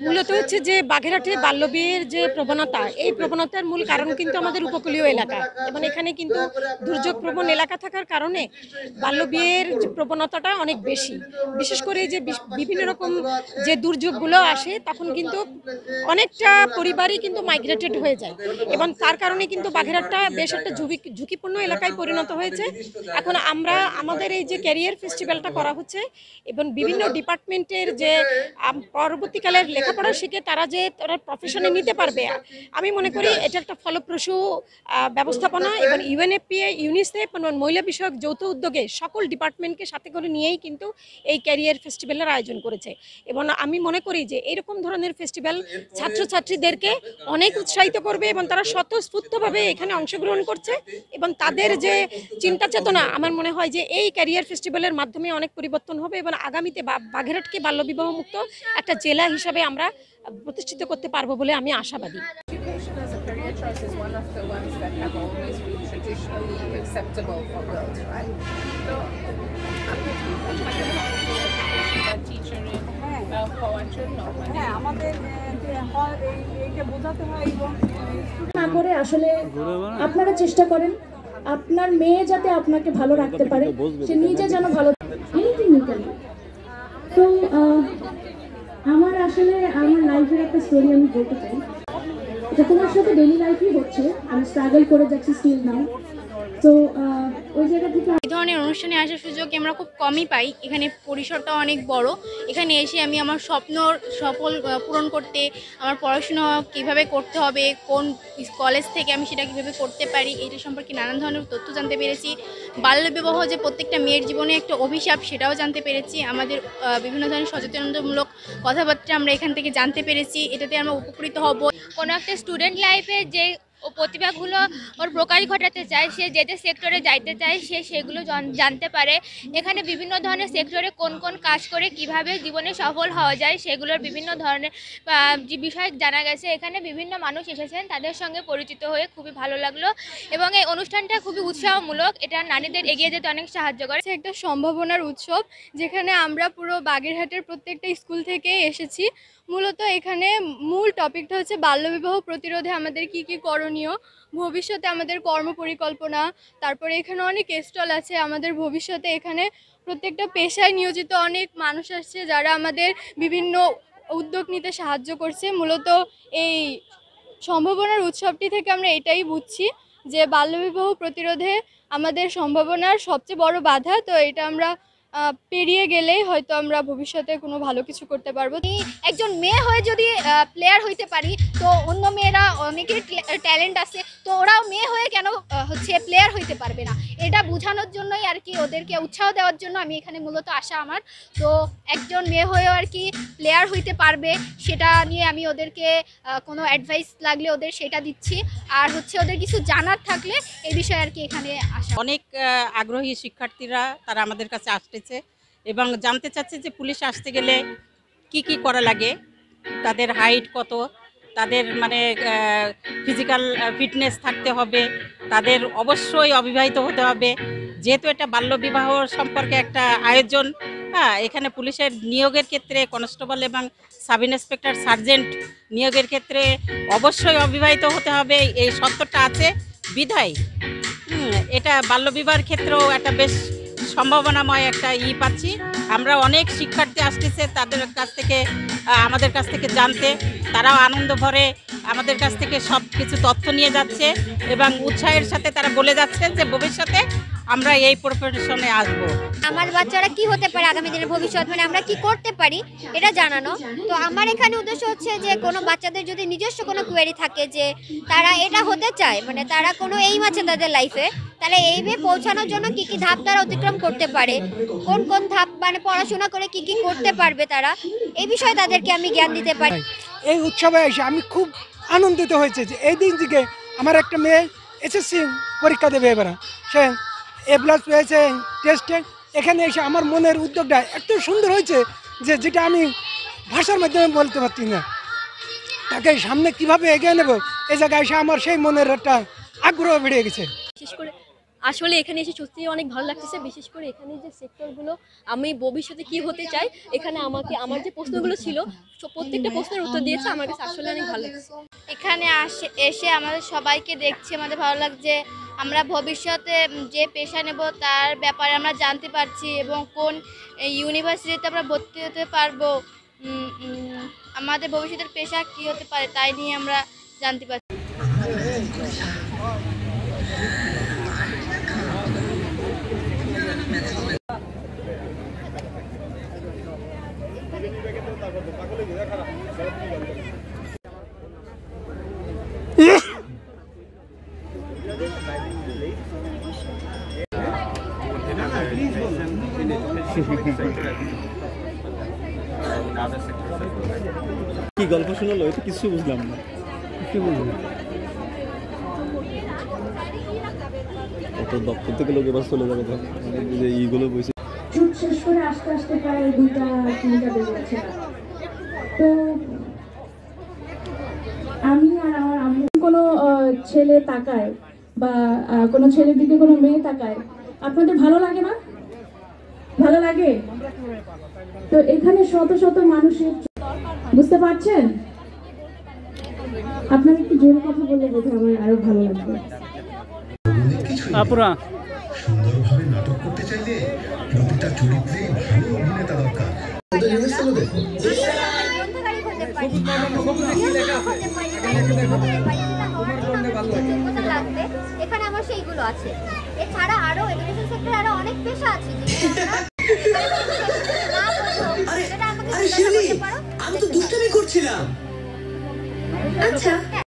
মূলত হচ্ছে যে বাগেরহাটে বাল্যবিয়ের যে প্রবণতা, এই প্রবণতার মূল কারণ কিন্তু আমাদের উপকূলীয় এলাকা এবং এখানে কিন্তু দুর্যোগ প্রবণ এলাকা থাকার কারণে বাল্যবিয়ের যে প্রবণতাটা অনেক বেশি। বিশেষ করে যে বিভিন্ন রকম যে দুর্যোগগুলো আসে তখন কিন্তু অনেকটা পরিবারই কিন্তু মাইগ্রেটেড হয়ে যায় এবং তার কারণে কিন্তু বাগেরহাটটা বেশ একটা ঝুঁকিপূর্ণ এলাকায় পরিণত হয়েছে। এখন আমরা আমাদের এই যে ক্যারিয়ার ফেস্টিভ্যালটা করা হচ্ছে এবং বিভিন্ন ডিপার্টমেন্টের যে পরবর্তীকালের লেখাপড়া শিখে তারা প্রফেশনে নিতে পারবে, আমি মনে করি এটা একটা ফলপ্রসূ ব্যবস্থাপনা এবং ইউএনএফপিএ, ইউনিসেফ এবং মহিলা বিষয়ক যৌথ উদ্যোগে সকল ডিপার্টমেন্টকে সাথে করে নিয়েই কিন্তু এই ক্যারিয়ার ফেস্টিভ্যালের আয়োজন করেছে এবং আমি মনে করি যে এরকম ধরনের ফেস্টিভ্যাল ছাত্রছাত্রীদেরকে অনেক উৎসাহিত করবে এবং তারা স্বতঃস্ফূর্তভাবে এখানে অংশগ্রহণ করছে এবং তাদের যে চিন্তা চেতনা, আমার মনে হয় যে এই ক্যারিয়ার ফেস্টিভ্যালের মাধ্যমে অনেক পরিবর্তন হবে এবং আগামীতে বাগেরহাটকে বাল্যবিবাহ মুক্ত একটা জেলা হিসাবে আমরা প্রতিষ্ঠিত করতে পারবো বলে আমি আশাবাদী। না করে আসলে আপনারা চেষ্টা করেন আপনার মেয়ে যাতে আপনাকে ভালো রাখতে পারে, সে নিজে যেন ভালো। তো আমার আসলে আমার লাইফের একটা স্টোরি আমি বলতে চাই, এটা তোমার সাথে ডেইলি লাইফই হচ্ছে, আমি স্ট্রাগল করে যাচ্ছি স্টিল নাও। তো ওই জায়গা থেকে এই ধরনের অনুষ্ঠানে আসার সুযোগ আমরা খুব কমই পাই। এখানে পরিসরটা অনেক বড়। এখানে এসে আমি আমার সফল পূরণ করতে, আমার পড়াশোনা কিভাবে করতে হবে, কোন কলেজ থেকে আমি সেটা কিভাবে করতে পারি, এটা সম্পর্কে নানান ধরনের তথ্য জানতে পেরেছি। বাল্যবিবাহ যে প্রত্যেকটা মেয়ের জীবনে একটা অভিশাপ, সেটাও জানতে পেরেছি। আমাদের বিভিন্ন ধরনের সচেতনতামূলক কথাবার্তা আমরা এখান থেকে জানতে পেরেছি, এটাতে আমরা উপকৃত হব। কোনো একটা স্টুডেন্ট লাইফে যে প্রতিভাগুলো ওর প্রকাশ ঘটাতে চায়, সে যে সেক্টরে যাইতে চায় সে সেগুলো জানতে পারে। এখানে বিভিন্ন ধরনের সেক্টরে কোন কোন কাজ করে কিভাবে জীবনে সফল হওয়া যায় সেগুলোর বিভিন্ন ধরনের বিষয় জানা গেছে। এখানে বিভিন্ন মানুষ এসেছেন, তাদের সঙ্গে পরিচিত হয়ে খুবই ভালো লাগলো এবং এই অনুষ্ঠানটা খুবই উৎসাহমূলক। এটা নারীদের এগিয়ে যেতে অনেক সাহায্য করে। একটা সম্ভাবনার উৎসব, যেখানে আমরা পুরো বাগেরহাটের প্রত্যেকটা স্কুল থেকে এসেছি। মূলত এখানে মূল টপিকটা হচ্ছে বাল্যবিবাহ প্রতিরোধে আমাদের কি কি করণীয়, ভবিষ্যতে আমাদের কর্মপরিকল্পনা। তারপরে এখানে অনেক স্টল আছে। আমাদের ভবিষ্যতে এখানে প্রত্যেকটা পেশায় নিয়োজিত অনেক মানুষ আসছে, যারা আমাদের বিভিন্ন উদ্যোগ নিতে সাহায্য করছে। মূলত এই সম্ভাবনার উৎসবটি থেকে আমরা এটাই বুঝছি যে বাল্যবিবাহ প্রতিরোধে আমাদের সম্ভাবনার সবচেয়ে বড় বাধা। তো এটা আমরা পেরিয়ে গেলেই হয়তো আমরা ভবিষ্যতে কোনো ভালো কিছু করতে পারবো। একজন মেয়ে হয়ে যদি প্লেয়ার হইতে পারি, তো অন্য মেয়েরা অনেকের ট্যালেন্ট আছে, তো ওরাও মেয়ে হয়ে কেন প্লেয়ার হইতে পারবে না, এটা বোঝানোর জন্যই আর কি, ওদেরকে উৎসাহ দেওয়ার জন্য আমি এখানে মূলত আসা আমার। তো একজন মেয়ে হয়েও আর কি প্লেয়ার হইতে পারবে, সেটা নিয়ে আমি ওদেরকে কোনো অ্যাডভাইস লাগলে ওদের সেটা দিচ্ছি। আর ওদের কিছু জানার থাকলে এই বিষয়ে আর কি এখানে আসা। অনেক আগ্রহী শিক্ষার্থীরা তারা আমাদের কাছে আসতেছে এবং জানতে চাচ্ছে যে পুলিশ আসতে গেলে কি কি করা লাগে, তাদের হাইট কত, তাদের মানে ফিজিক্যাল ফিটনেস থাকতে হবে, তাদের অবশ্যই অবিবাহিত হতে হবে। যেহেতু এটা বাল্যবিবাহ সম্পর্কে একটা আয়োজন, এখানে পুলিশের নিয়োগের ক্ষেত্রে কনস্টেবল এবং সাব ইন্সপেক্টর সার্জেন্ট নিয়োগের ক্ষেত্রে অবশ্যই অবিবাহিত হতে হবে, এই শর্তটা আছে বিধায় এটা বাল্যবিবাহের ক্ষেত্রেও একটা বেশ সম্ভাবনাময় একটা পাচ্ছি। আমরা অনেক শিক্ষার্থী আসতেছে তাদের কাছ থেকে, আমাদের কাছ থেকে জানতে, তারাও আনন্দ ভরে আমাদের কাছ থেকে সব কিছু তথ্য নিয়ে যাচ্ছে এবং উৎসাহের সাথে তারা বলে যাচ্ছেন যে ভবিষ্যতে আমরা এই প্রফেশনে আসব। আমার বাচ্চারা কি হতে পারে আগামী দিনের ভবিষ্যৎ, মানে আমরা কি করতে পারি এটা জানানো। তো আমার এখানে উদ্দেশ্য হচ্ছে যে কোনো বাচ্চাদের যদি নিজস্ব কোনো কোয়েরি থাকে যে তারা এটা হতে চায়, মানে তারা কোনো এইম আছে তাদের লাইফে, তাহলে এইমে পৌঁছানোর জন্য কি কি ধাপ তারা অতিক্রম করতে পারে, কোন কোন ধাপ মানে পড়াশোনা করে কি কি করতে পারবে তারা, এই বিষয়ে তাদেরকে আমি জ্ঞান দিতে পারি। এই উৎসবে এসে আমি খুব আনন্দিত হয়েছে যে এই দিন থেকে আমার একটা মেয়ে এসএসসি পরীক্ষা দেবে, এবার সে A+ পেয়েছে টেস্টে। এখানে এসে আমার মনের উদ্যোগটা এত সুন্দর হয়েছে যে যেটা আমি ভাষার মাধ্যমে বলতে পারছি না। তাকে সামনে কিভাবে এগিয়ে নেব, এই জায়গায় এসে আমার সেই মনের একটা আগ্রহ বেড়ে গেছে। বিশেষ করে আসলে এখানে এসে সত্যিই অনেক ভালো লাগতেছে, বিশেষ করে এখানে যে সেক্টরগুলো আমি ভবিষ্যতে কি হতে চাই, এখানে আমার যে প্রশ্নগুলো ছিল প্রত্যেকটা প্রশ্নের উত্তর দিয়েছে, আমার কাছে আসলে অনেক ভালো লাগছে। এখানে এসে আমাদের সবাইকে দেখছি, আমাদের ভালো লাগছে। আমরা ভবিষ্যতে যে পেশা নেব তার ব্যাপারে আমরা জানতে পারছি এবং কোন ইউনিভার্সিটিতে আমরা ভর্তি হতে পারবো, আমাদের ভবিষ্যতের পেশা কী হতে পারে তাই নিয়ে আমরা জানতে পারছি। কি গল্প শোনালো এটা কিছু বুঝলাম না, কি বলবো? অত দপ্তর থেকে লোক এবার চলে যাবে, যে এইগুলো বসে শুট শেষ করে আস্তে আস্তে প্রায় 2টা-3টা বেজে গেছে। তো আমি আর আমার আম্মু কোনো ছেলে তাকায় বা কোনো ছেলের দিকে কোনো মেয়ে তাকায়, আপনাদের ভালো লাগে না? ভালো লাগে? তো এখানে শত শত মানুষের, বুঝতে পারছেন? আপনারা একটু জোরে কথা বললে বোধহয় আমার আরো ভালো লাগবে। আপুরা সুন্দরভাবে নাটক করতে চাইলে প্রতিটা চরিত্রে ভালো অভিনেতা দরকার। এখানে আমার সেইগুলো আছে, এছাড়া আরো এডুকেশন সেক্টরে আরো অনেক পেশা আছে। আমি তো দুষ্টামি করছিলাম। আচ্ছা